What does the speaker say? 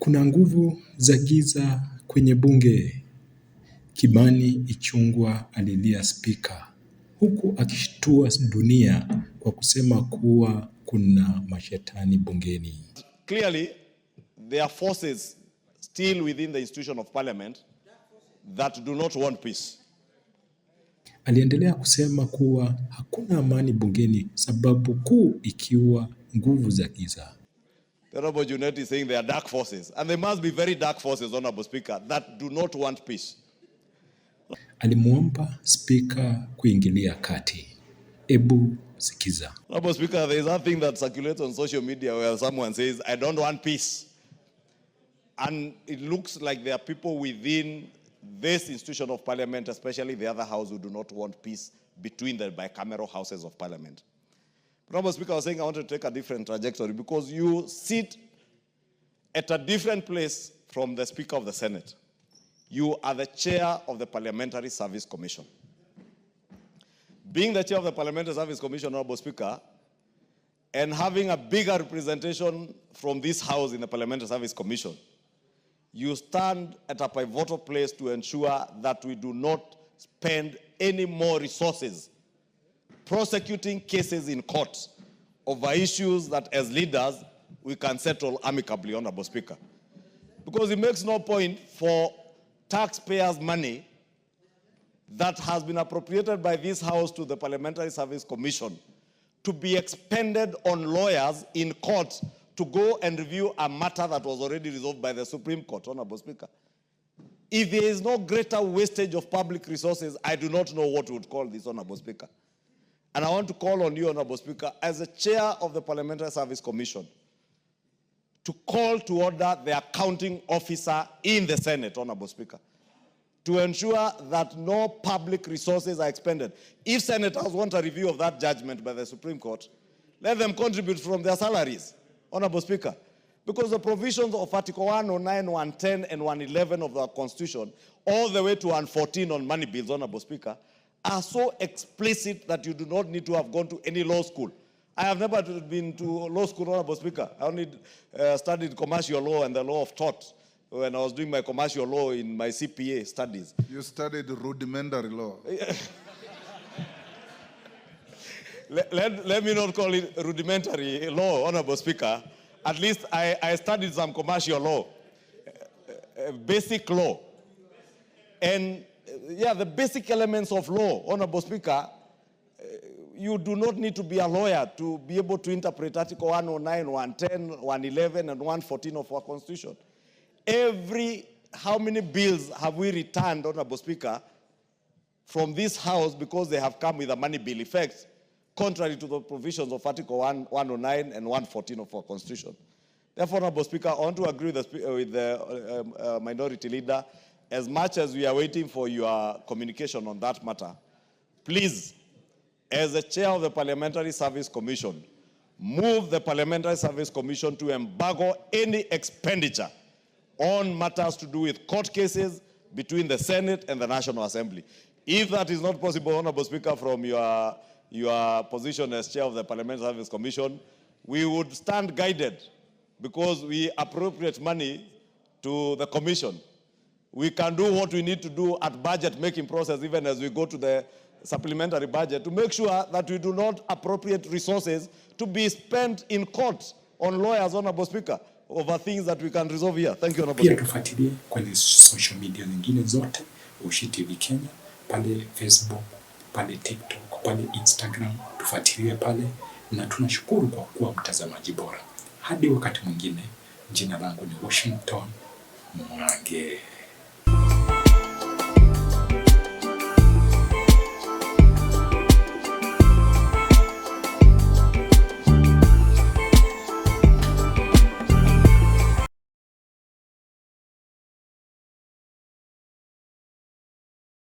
Kuna nguvu za giza kwenye bunge. Kimani Ichungwa alilia spika, huku akishtua dunia kwa kusema kuwa kuna mashetani bungeni. Clearly, there are forces still within the institution of parliament that do not want peace. Aliendelea kusema kuwa hakuna amani bungeni, sababu kuu ikiwa nguvu za giza. The Honorable Junet is saying there are dark forces, and there must be very dark forces, Honorable Speaker, that do not want peace. Alimuomba spika kuingilia kati. Ebu sikiza. Honorable Speaker, there is a thing that circulates on social media where someone says, I don't want peace. And it looks like there are people within this institution of parliament, especially the other house, who do not want peace between the bicameral houses of parliament. But Honorable Speaker, I was saying I want to take a different trajectory because you sit at a different place from the Speaker of the Senate. You are the chair of the Parliamentary Service Commission. Being the chair of the Parliamentary Service Commission, Honorable Speaker, and having a bigger representation from this house in the Parliamentary Service Commission, you stand at a pivotal place to ensure that we do not spend any more resources prosecuting cases in court over issues that as leaders we can settle amicably, Honorable Speaker. Because it makes no point for taxpayers' money that has been appropriated by this House to the Parliamentary Service Commission to be expended on lawyers in court to go and review a matter that was already resolved by the Supreme Court, Honorable Speaker. If there is no greater wastage of public resources, I do not know what we would call this, Honorable Speaker. And I want to call on you, Honorable Speaker, as the chair of the Parliamentary Service Commission, to call to order the accounting officer in the Senate, Honorable Speaker, to ensure that no public resources are expended. If senators want a review of that judgment by the Supreme Court, let them contribute from their salaries, Honorable Speaker. Because the provisions of Article 109, 110, and 111 of the Constitution, all the way to 114 on money bills, Honorable Speaker, are so explicit that you do not need to have gone to any law school. I have never been to law school, Honorable Speaker. I only studied commercial law and the law of tort when I was doing my commercial law in my CPA studies. You studied rudimentary law. Let me not call it rudimentary law, Honorable Speaker. At least I studied some commercial law, basic law. And yeah, the basic elements of law, Honorable Speaker, you do not need to be a lawyer to be able to interpret Article 109, 110, 111, and 114 of our Constitution. How many bills have we returned, Honorable Speaker, from this House because they have come with a money bill effect, contrary to the provisions of Article 109 and 114 of our Constitution? Therefore, Honorable Speaker, I want to agree with the minority leader. As much as we are waiting for your communication on that matter, please, as the chair of the Parliamentary Service Commission, move the Parliamentary Service Commission to embargo any expenditure on matters to do with court cases between the Senate and the National Assembly. If that is not possible, Honorable Speaker, from your position as chair of the Parliamentary Service Commission, we would stand guided because we appropriate money to the Commission. We can do what we need to do at budget making process, even as we go to the supplementary budget, to make sure that we do not appropriate resources to be spent in court on lawyers, Honorable Speaker, over things that we can resolve here. Thank you, Honorable Pia Speaker. tufuatilie kwenye social media nyingine zote, Washy TV Kenya, pale Facebook, pale TikTok, pale Instagram, tufuatilie pale, na tunashukuru kwa kuwa mtazamaji bora. Hadi wakati mwingine, jina langu ni Washington Mwange.